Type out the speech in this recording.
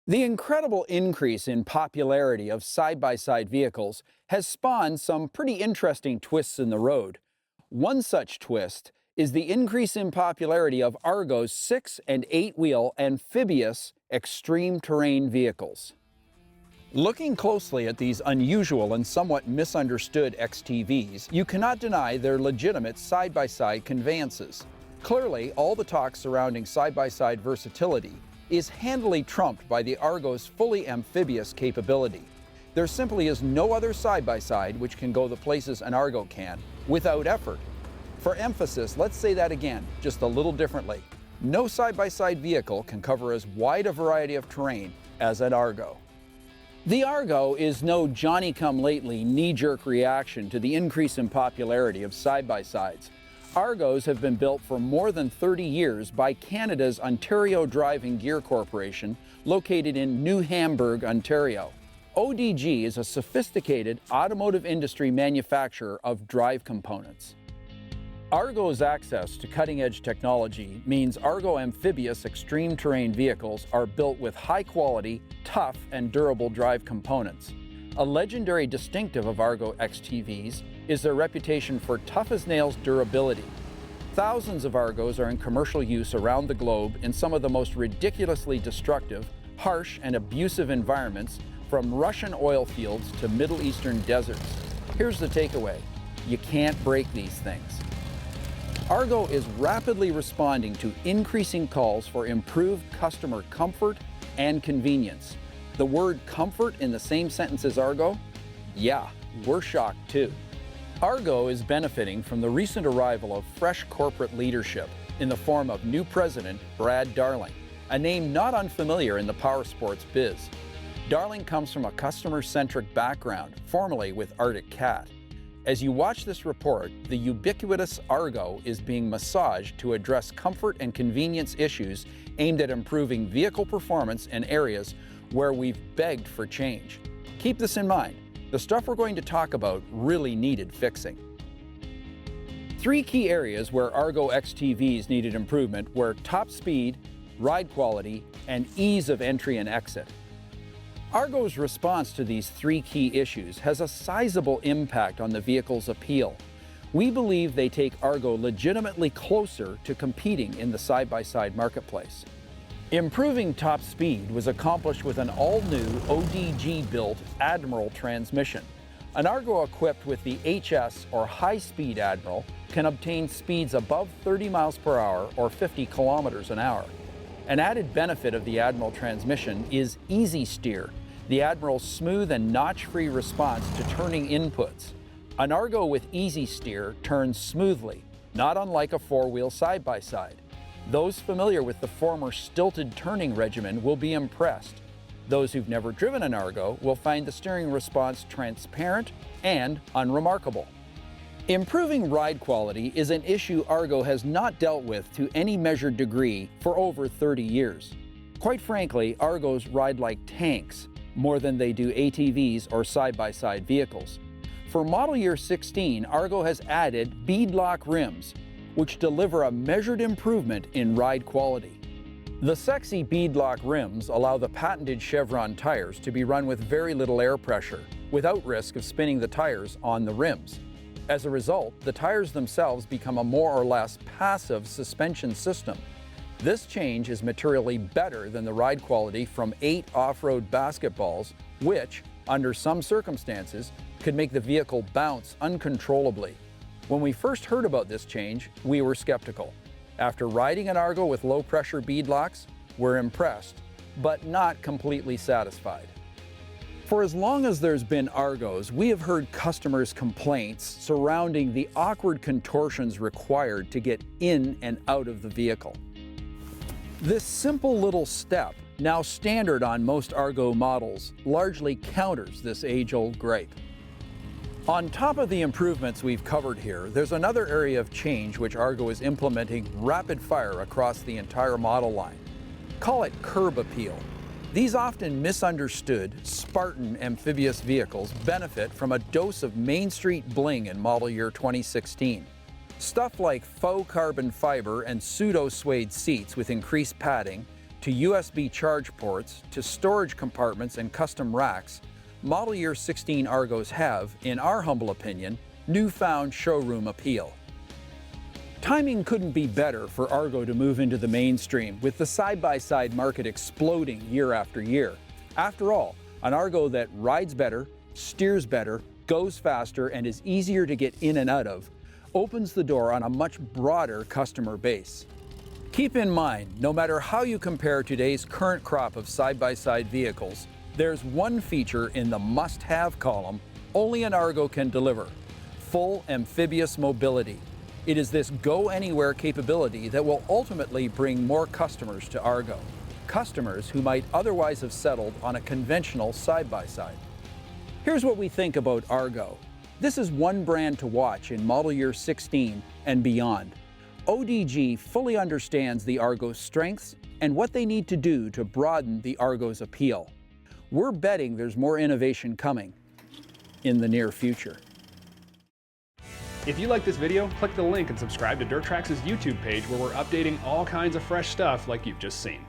The incredible increase in popularity of side-by-side vehicles has spawned some pretty interesting twists in the road. One such twist is the increase in popularity of Argo's 6- and 8-wheel amphibious extreme terrain vehicles. Looking closely at these unusual and somewhat misunderstood XTVs, you cannot deny their legitimate side-by-side conveyances. Clearly, all the talk surrounding side-by-side versatility is handily trumped by the Argo's fully amphibious capability. There simply is no other side-by-side which can go the places an Argo can, without effort. For emphasis, let's say that again, just a little differently. No side-by-side vehicle can cover as wide a variety of terrain as an Argo. The Argo is no Johnny-come-lately knee-jerk reaction to the increase in popularity of side-by-sides. Argos have been built for more than 30 years by Canada's Ontario Driving Gear Corporation, located in New Hamburg, Ontario. ODG is a sophisticated automotive industry manufacturer of drive components. Argo's access to cutting-edge technology means Argo amphibious extreme terrain vehicles are built with high-quality, tough, and durable drive components. A legendary distinctive of Argo XTVs is their reputation for tough-as-nails durability. Thousands of Argos are in commercial use around the globe in some of the most ridiculously destructive, harsh, and abusive environments, from Russian oil fields to Middle Eastern deserts. Here's the takeaway: you can't break these things. Argo is rapidly responding to increasing calls for improved customer comfort and convenience. The word comfort in the same sentence as Argo? Yeah, we're shocked too. Argo is benefiting from the recent arrival of fresh corporate leadership in the form of new president Brad Darling, a name not unfamiliar in the powersports biz. Darling comes from a customer-centric background, formerly with Arctic Cat. As you watch this report, the ubiquitous Argo is being massaged to address comfort and convenience issues aimed at improving vehicle performance in areas where we've begged for change. Keep this in mind: the stuff we're going to talk about really needed fixing. Three key areas where Argo XTVs needed improvement were top speed, ride quality, and ease of entry and exit. Argo's response to these three key issues has a sizable impact on the vehicle's appeal. We believe they take Argo legitimately closer to competing in the side-by-side marketplace. Improving top speed was accomplished with an all-new ODG-built Admiral transmission. An Argo equipped with the HS or high-speed Admiral can obtain speeds above 30 miles per hour or 50 kilometers an hour. An added benefit of the Admiral transmission is easy steer, the Admiral's smooth and notch-free response to turning inputs. An Argo with easy steer turns smoothly, not unlike a four-wheel side-by-side. Those familiar with the former stilted turning regimen will be impressed. Those who've never driven an Argo will find the steering response transparent and unremarkable. Improving ride quality is an issue Argo has not dealt with to any measured degree for over 30 years. Quite frankly, Argos ride like tanks more than they do ATVs or side-by-side vehicles. For model year 16, Argo has added beadlock rims, which deliver a measured improvement in ride quality. The sexy beadlock rims allow the patented Chevron tires to be run with very little air pressure, without risk of spinning the tires on the rims. As a result, the tires themselves become a more or less passive suspension system. This change is materially better than the ride quality from 8 off-road basketballs, which, under some circumstances, could make the vehicle bounce uncontrollably. When we first heard about this change, we were skeptical. After riding an Argo with low-pressure beadlocks, we're impressed, but not completely satisfied. For as long as there's been Argos, we have heard customers' complaints surrounding the awkward contortions required to get in and out of the vehicle. This simple little step, now standard on most Argo models, largely counters this age-old gripe. On top of the improvements we've covered here, there's another area of change which Argo is implementing rapid fire across the entire model line. Call it curb appeal. These often misunderstood, Spartan amphibious vehicles benefit from a dose of Main Street bling in model year 2016. Stuff like faux carbon fiber and pseudo-suede seats with increased padding, to USB charge ports, to storage compartments and custom racks, model year 16 Argos have, in our humble opinion, newfound showroom appeal. Timing couldn't be better for Argo to move into the mainstream, with the side-by-side market exploding year after year. After all, an Argo that rides better, steers better, goes faster, and is easier to get in and out of opens the door on a much broader customer base. Keep in mind, no matter how you compare today's current crop of side-by-side vehicles, there's one feature in the must-have column only an Argo can deliver: full amphibious mobility. It is this go-anywhere capability that will ultimately bring more customers to Argo, customers who might otherwise have settled on a conventional side-by-side. Here's what we think about Argo. This is one brand to watch in model year 16 and beyond. ODG fully understands the Argo's strengths and what they need to do to broaden the Argo's appeal. We're betting there's more innovation coming in the near future. If you like this video, click the link and subscribe to DirtTrax's YouTube page where we're updating all kinds of fresh stuff like you've just seen.